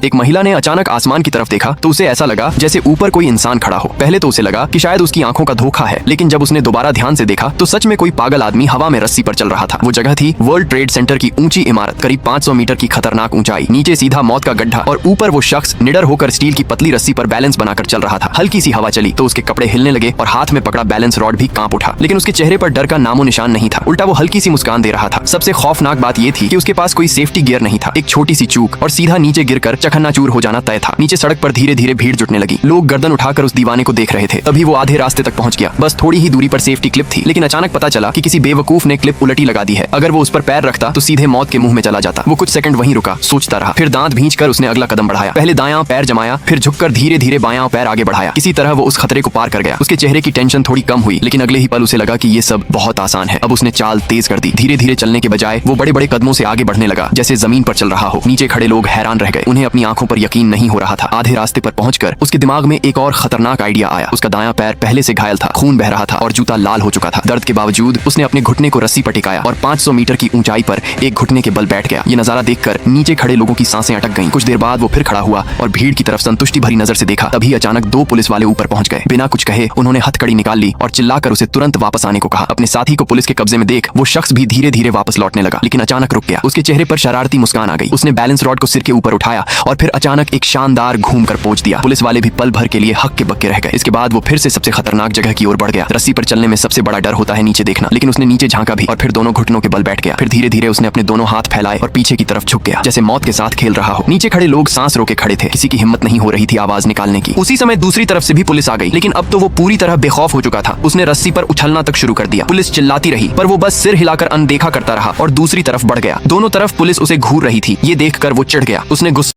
एक महिला ने अचानक आसमान की तरफ देखा तो उसे ऐसा लगा जैसे ऊपर कोई इंसान खड़ा हो। पहले तो उसे लगा कि शायद उसकी आंखों का धोखा है, लेकिन जब उसने दोबारा ध्यान से देखा तो सच में कोई पागल आदमी हवा में रस्सी पर चल रहा था। वो जगह थी वर्ल्ड ट्रेड सेंटर की ऊंची इमारत, करीब 500 मीटर की खतरनाक ऊंचाई, नीचे सीधा मौत का गड्ढा और ऊपर वो शख्स निडर होकर स्टील की पतली रस्सी पर बैलेंस बनाकर चल रहा था। हल्की सी हवा चली तो उसके कपड़े हिलने लगे और हाथ में पकड़ा बैलेंस रॉड भी कांप उठा, लेकिन उसके चेहरे पर डर का नामो निशान नहीं था। उल्टा वो हल्की सी मुस्कान दे रहा था। सबसे खौफनाक बात ये थी कि उसके पास कोई सेफ्टी गियर नहीं था। एक छोटी सी चूक और सीधा नीचे गिरकर चकन्नाचूर हो जाना तय था। नीचे सड़क पर धीरे धीरे भीड़ जुटने लगी। लोग गर्दन उठाकर उस दीवाने को देख रहे थे। तभी वो आधे रास्ते तक पहुंच गया। बस थोड़ी ही दूरी पर सेफ्टी क्लिप थी, लेकिन अचानक पता चला कि किसी बेवकूफ ने क्लिप उलटी लगा दी है। अगर वो उस पर पैर रखता तो सीधे मौत के मुंह में चला जाता। वो कुछ सेकंड वहीं रुका, सोचता रहा, फिर दांत भींचकर उसने अगला कदम बढ़ाया। पहले दायां पैर जमाया, फिर झुककर धीरे धीरे बायां पैर आगे बढ़ाया। किसी तरह वो उस खतरे को पार कर गया। उसके चेहरे की टेंशन थोड़ी कम हुई, लेकिन अगले ही पल उसे लगा कि ये सब बहुत आसान है। अब उसने चाल तेज कर दी। धीरे धीरे चलने के बजाय वो बड़े बड़े कदमों से आगे बढ़ने लगा, जैसे जमीन पर चल रहा हो। नीचे खड़े लोग हैरान रह गए। उन्हें अपनी आंखों पर यकीन नहीं हो रहा था। आधे रास्ते पर पहुंचकर उसके दिमाग में एक और खतरनाक आइडिया आया। उसका दायां पैर पहले से घायल था, खून बह रहा था और जूता लाल हो चुका था। दर्द के बावजूद उसने अपने घुटने को रस्सी पर टिकाया और 500 मीटर की ऊंचाई पर एक घुटने के बल बैठ गया। ये नजारा देखकर नीचे खड़े लोगों की सांसें अटक गईं। कुछ देर बाद वो फिर खड़ा हुआ और भीड़ की तरफ संतुष्टि भरी नजर से देखा। तभी अचानक 2 पुलिस वाले ऊपर पहुंच गए। बिना कुछ कहे उन्होंने हथकड़ी निकाल ली और चिल्लाकर उसे तुरंत वापस आने को कहा। अपने साथी को पुलिस के कब्जे में देख वो शख्स भी धीरे धीरे वापस लौटने लगा, लेकिन अचानक रुक गया। उसके चेहरे पर शरारती मुस्कान आ गई। उसने बैलेंस रॉड को सिर के ऊपर उठाया और फिर अचानक एक शानदार घूम कर पोंछ दिया। पुलिस वाले भी पल भर के लिए हक्के बक्के रह गए। इसके बाद वो फिर से सबसे खतरनाक जगह की ओर बढ़ गया। रस्सी पर चलने में सबसे बड़ा डर होता है नीचे देखना, लेकिन उसने नीचे झांका भी और फिर दोनों घुटनों के बल बैठ गया। फिर धीरे धीरे उसने अपने दोनों हाथ फैलाए और पीछे की तरफ झुक गया, जैसे मौत के साथ खेल रहा हो। नीचे खड़े लोग सांस रोके खड़े थे। किसी की हिम्मत नहीं हो रही थी आवाज निकालने की। उसी समय दूसरी तरफ से भी पुलिस आ गई, लेकिन अब तो वो पूरी तरह बेखौफ हो चुका था। उसने रस्सी पर उछलना तक शुरू कर दिया। पुलिस चिल्लाती रही, पर वो बस सिर हिलाकर अनदेखा करता रहा और दूसरी तरफ बढ़ गया। दोनों तरफ पुलिस उसे घूर रही थी। ये देखकर वो चिढ़ गया। उसने गुस्सा